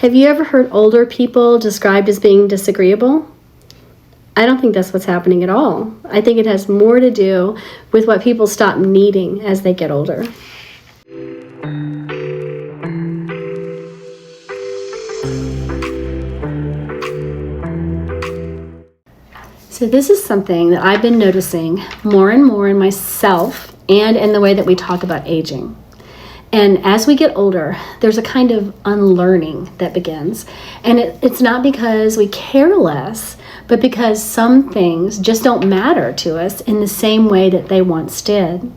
Have you ever heard older people described as being disagreeable? I don't think that's what's happening at all. I think it has more to do with what people stop needing as they get older. So this is something that I've been noticing more and more in myself and in the way that we talk about aging. And as we get older, there's a kind of unlearning that begins. And it's not because we care less, but because some things just don't matter to us in the same way that they once did.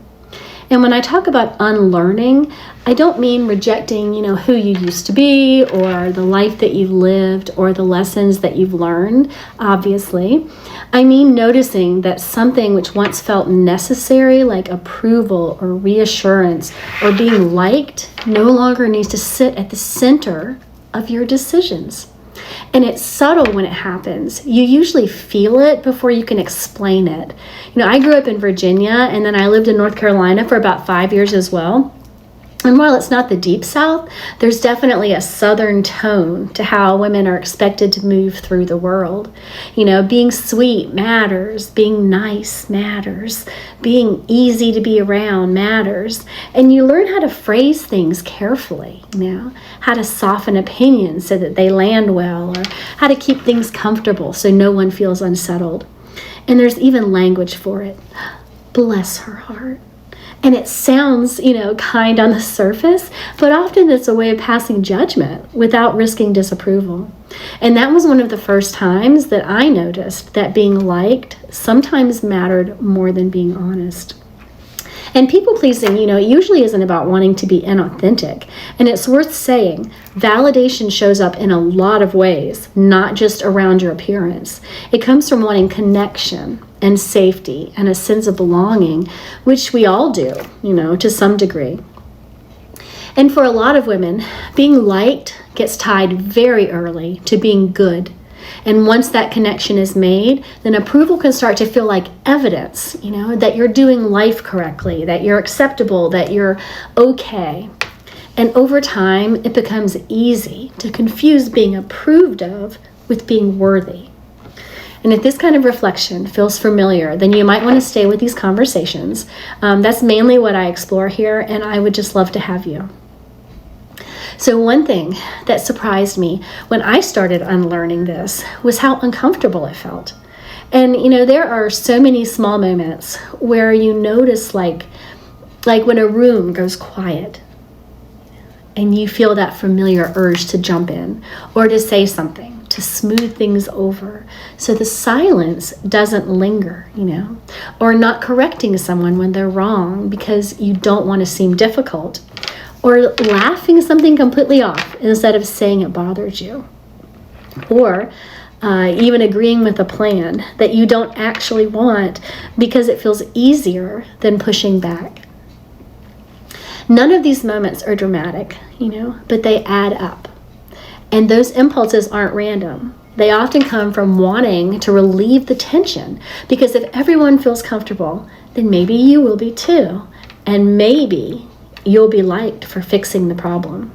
And when I talk about unlearning, I don't mean rejecting, who you used to be or the life that you've lived or the lessons that you've learned, obviously. I mean noticing that something which once felt necessary, like approval or reassurance or being liked, no longer needs to sit at the center of your decisions. And it's subtle when it happens. You usually feel it before you can explain it. I grew up in Virginia, and then I lived in North Carolina for about 5 years as well. And while it's not the deep South, there's definitely a Southern tone to how women are expected to move through the world. Being sweet matters, being nice matters, being easy to be around matters. And you learn how to phrase things carefully, how to soften opinions so that they land well, or how to keep things comfortable so no one feels unsettled. And there's even language for it. Bless her heart. And it sounds, kind on the surface, but often it's a way of passing judgment without risking disapproval. And that was one of the first times that I noticed that being liked sometimes mattered more than being honest. And people-pleasing, it usually isn't about wanting to be inauthentic. And it's worth saying, validation shows up in a lot of ways, not just around your appearance. It comes from wanting connection and safety and a sense of belonging, which we all do, to some degree. And for a lot of women, being liked gets tied very early to being good. And once that connection is made, then approval can start to feel like evidence, that you're doing life correctly, that you're acceptable, that you're okay. And over time, it becomes easy to confuse being approved of with being worthy. And if this kind of reflection feels familiar, then you might want to stay with these conversations. That's mainly what I explore here, and I would just love to have you. So one thing that surprised me when I started unlearning this was how uncomfortable it felt. And, there are so many small moments where you notice like when a room goes quiet and you feel that familiar urge to jump in or to say something, to smooth things over so the silence doesn't linger, or not correcting someone when they're wrong because you don't want to seem difficult. Or laughing something completely off instead of saying it bothers you. Or even agreeing with a plan that you don't actually want because it feels easier than pushing back. None of these moments are dramatic, but they add up. And those impulses aren't random. They often come from wanting to relieve the tension, because if everyone feels comfortable, then maybe you will be too. And maybe you'll be liked for fixing the problem.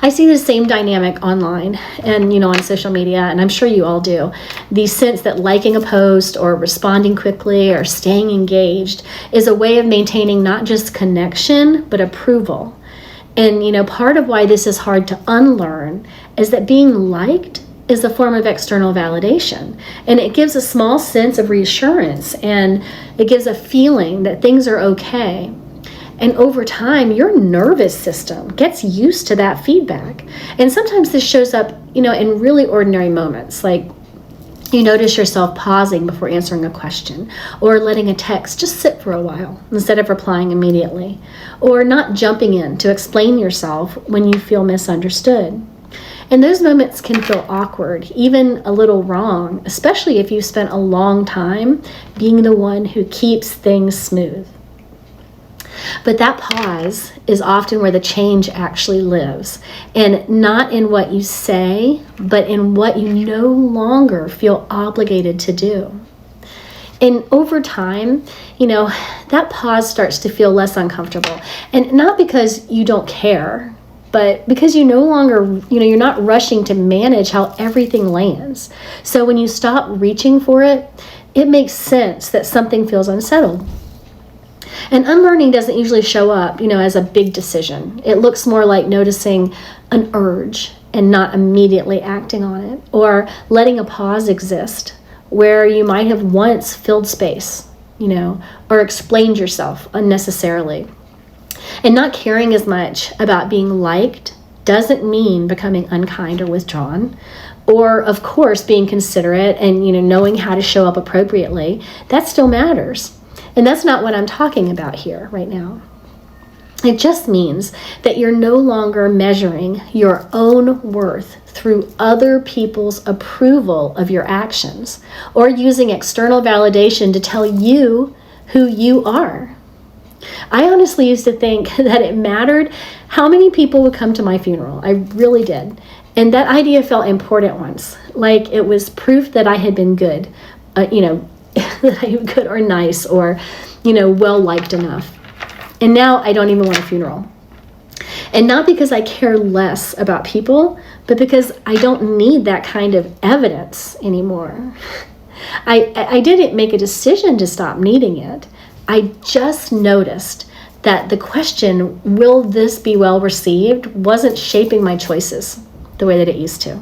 I see the same dynamic online and, on social media, and I'm sure you all do. The sense that liking a post or responding quickly or staying engaged is a way of maintaining not just connection, but approval. And, part of why this is hard to unlearn is that being liked is a form of external validation. And it gives a small sense of reassurance, and it gives a feeling that things are okay. And over time, your nervous system gets used to that feedback. And sometimes this shows up, in really ordinary moments, like you notice yourself pausing before answering a question, or letting a text just sit for a while instead of replying immediately, or not jumping in to explain yourself when you feel misunderstood. And those moments can feel awkward, even a little wrong, especially if you spent a long time being the one who keeps things smooth. But that pause is often where the change actually lives, and not in what you say, but in what you no longer feel obligated to do. And over time, that pause starts to feel less uncomfortable, and not because you don't care, but because you no longer, you're not rushing to manage how everything lands. So when you stop reaching for it, it makes sense that something feels unsettled. And unlearning doesn't usually show up, as a big decision. It looks more like noticing an urge and not immediately acting on it, or letting a pause exist where you might have once filled space, or explained yourself unnecessarily. And not caring as much about being liked doesn't mean becoming unkind or withdrawn, or of course being considerate and knowing how to show up appropriately. That still matters. And that's not what I'm talking about here right now. It just means that you're no longer measuring your own worth through other people's approval of your actions, or using external validation to tell you who you are. I honestly used to think that it mattered how many people would come to my funeral. I really did. And that idea felt important once, like it was proof that I had been good, that I am good or nice or, well liked enough. And now I don't even want a funeral. And not because I care less about people, but because I don't need that kind of evidence anymore. I didn't make a decision to stop needing it. I just noticed that the question, will this be well received, wasn't shaping my choices the way that it used to.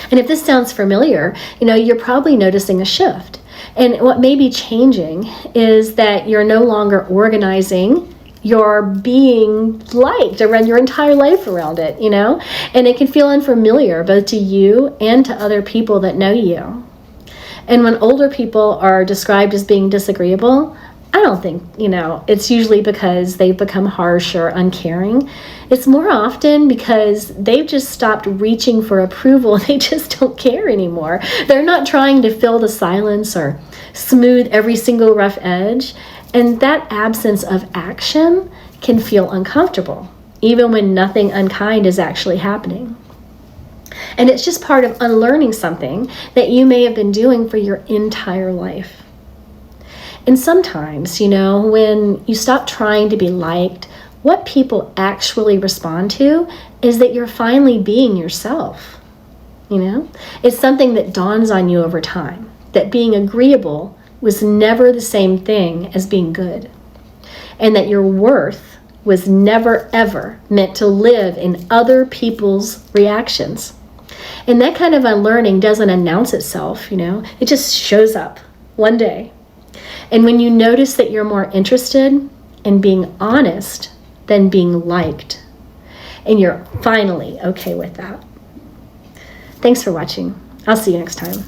And if this sounds familiar, you're probably noticing a shift. And what may be changing is that you're no longer organizing your being liked around your entire life around it, and it can feel unfamiliar both to you and to other people that know you. And when older people are described as being disagreeable, I don't think, it's usually because they've become harsh or uncaring. It's more often because they've just stopped reaching for approval. They just don't care anymore. They're not trying to fill the silence or smooth every single rough edge. And that absence of action can feel uncomfortable, even when nothing unkind is actually happening. And it's just part of unlearning something that you may have been doing for your entire life. And sometimes, when you stop trying to be liked, what people actually respond to is that you're finally being yourself. It's something that dawns on you over time, that being agreeable was never the same thing as being good, and that your worth was never ever meant to live in other people's reactions. And that kind of unlearning doesn't announce itself, it just shows up one day. And when you notice that you're more interested in being honest than being liked, and you're finally okay with that. Thanks for watching. I'll see you next time.